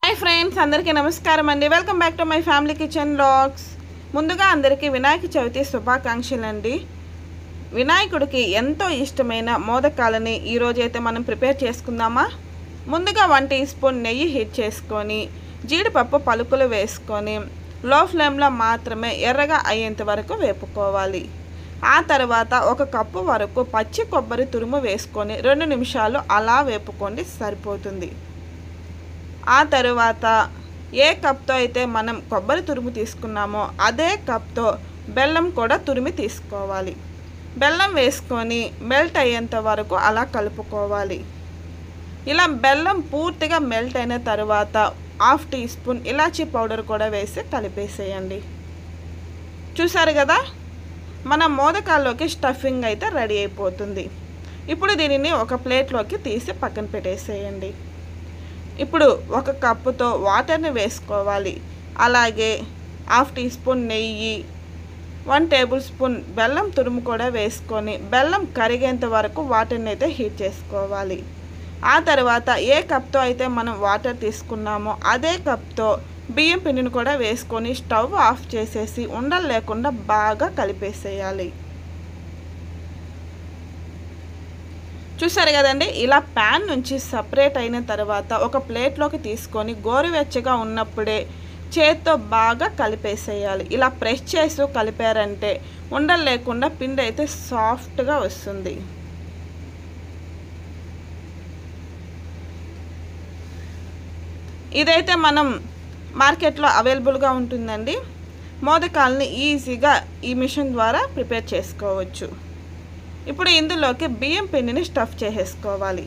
Hi friends, అందరికీ నమస్కారం అండి. Welcome back to my family kitchen vlogs. ముందుగా అందరికీ వినాయక చవితి శుభాకాంక్షలు అండి. వినాయకుడికి ఎంతో ఇష్టమైన మోదకాలని ఈరోజైతే మనం ప్రిపేర్ చేసుకుందామా. ముందుగా 1 టీ స్పూన్ నెయ్యి హీట్ చేసుకొని జీడిపప్పు పలుకులు వేసుకొని లో ఫ్లేమ్లో మాత్రమే ఎర్రగా అయ్యేంత వరకు వేపుకోవాలి. ఆ తర్వాత 1 కప్పు వరకు పచ్చి కొబ్బరి తురుము వేసుకొని 2 నిమిషాలు అలా వేపుకోండి, సరిపోతుంది. ఆ తర్వాత ఏ కప్తో అయితే మనం కొబ్బరి తురుము తీసుకున్నామో అదే కప్తో బెల్లం కూడా తురిమి తీసుకోవాలి. బెల్లం వేసుకొని మెల్ట్ అయ్యేంత వరకు అలా కలుపుకోవాలి. ఇలా బెల్లం పూర్తిగా మెల్ట్ అయిన తర్వాత 1/2 టీ స్పూన్ ఇలాచీ పౌడర్ కూడా వేసి కలిపేసేయండి. చూసారు కదా, మన మోదకాల్లోకి స్టఫింగ్ అయితే రెడీ అయిపోతుంది. ఇప్పుడు దీనిని ఒక ప్లేట్లోకి తీసి పక్కన పెట్టేసేయండి. ఇప్పుడు 1 కప్పుతో వాటర్ని వేసుకోవాలి. అలాగే 1/2 టీ స్పూన్ నెయ్యి, 1 టేబుల్ స్పూన్ బెల్లం తురుము కూడా వేసుకొని బెల్లం కరిగేంత వరకు వాటర్ని అయితే హీట్ చేసుకోవాలి. ఆ తర్వాత ఏ కప్తో అయితే మనం వాటర్ తీసుకున్నామో అదే కప్తో బియ్యం పిండిని కూడా వేసుకొని స్టవ్ ఆఫ్ చేసేసి ఉండలు లేకుండా బాగా కలిపేసేయాలి. చూసారు కదండి, ఇలా ప్యాన్ నుంచి సపరేట్ అయిన తర్వాత ఒక ప్లేట్లోకి తీసుకొని గోరువెచ్చగా ఉన్నప్పుడే చేత్తో బాగా కలిపేసేయాలి. ఇలా ప్రెస్ చేసి కలిపారంటే ఉండలు లేకుండా పిండి అయితే సాఫ్ట్గా వస్తుంది. ఇదైతే మనం మార్కెట్లో అవైలబుల్గా ఉంటుందండి. మోదకాలని ఈజీగా ఈ మిషన్ ద్వారా ప్రిపేర్ చేసుకోవచ్చు. ఇప్పుడు ఇందులోకి బియ్యం పిండిని స్టఫ్ చేసేసుకోవాలి.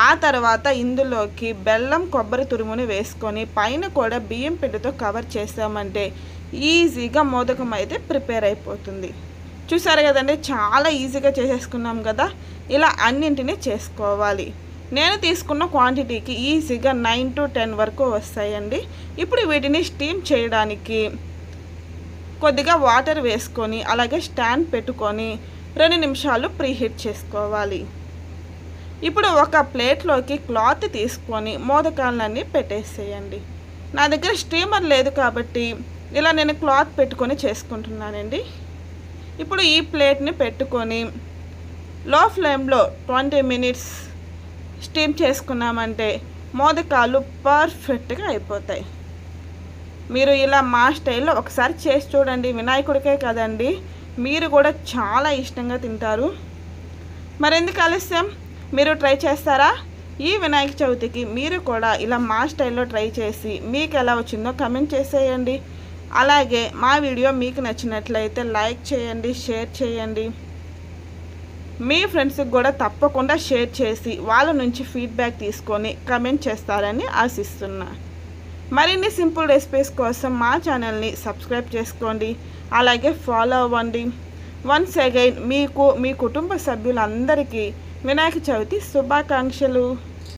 ఆ తర్వాత ఇందులోకి బెల్లం కొబ్బరి తురుముని వేసుకొని పైన కూడా బియ్యం పిండితో కవర్ చేసామంటే ఈజీగా మోదకం అయితే ప్రిపేర్ అయిపోతుంది. చూసారు కదండి, చాలా ఈజీగా చేసేసుకున్నాం కదా. ఇలా అన్నింటినీ చేసుకోవాలి. నేను తీసుకున్న క్వాంటిటీకి ఈజీగా 9 to 10 వరకు వస్తాయండి. ఇప్పుడు వీటిని స్టీమ్ చేయడానికి కొద్దిగా వాటర్ వేసుకొని అలాగే స్టాండ్ పెట్టుకొని 2 నిమిషాలు ప్రీహీట్ చేసుకోవాలి. ఇప్పుడు ఒక ప్లేట్లోకి క్లాత్ తీసుకొని మోదకాలన్నీ పెట్టేసేయండి. నా దగ్గర స్టీమర్ లేదు కాబట్టి ఇలా నేను క్లాత్ పెట్టుకొని చేసుకుంటున్నానండి. ఇప్పుడు ఈ ప్లేట్ని పెట్టుకొని లో ఫ్లేమ్లో 20 మినిట్స్ స్టీమ్ చేసుకున్నామంటే మోదకాలు పర్ఫెక్ట్గా అయిపోతాయి. మీరు ఇలా మా స్టైల్లో ఒకసారి చేసి చూడండి. వినాయకుడికే కదండి, మీరు కూడా చాలా ఇష్టంగా తింటారు. మరెందుకు ఆలస్యం, మీరు ట్రై చేస్తారా? ఈ వినాయక చవితికి మీరు కూడా ఇలా మా స్టైల్లో ట్రై చేసి మీకు ఎలా వచ్చిందో కమెంట్ చేసేయండి. అలాగే మా వీడియో మీకు నచ్చినట్లయితే లైక్ చేయండి, షేర్ చేయండి. మీ ఫ్రెండ్స్కి కూడా తప్పకుండా షేర్ చేసి వాళ్ళ నుంచి ఫీడ్బ్యాక్ తీసుకొని కమెంట్ చేస్తారని ఆశిస్తున్నా. మరిన్ని సింపుల్ రెసిపీస్ కోసం మా ఛానల్ని సబ్స్క్రైబ్ చేసుకోండి, అలాగే ఫాలో అవ్వండి. వన్స్ అగైన్ మీకు మీ కుటుంబ సభ్యులందరికీ వినాయక చవితి శుభాకాంక్షలు.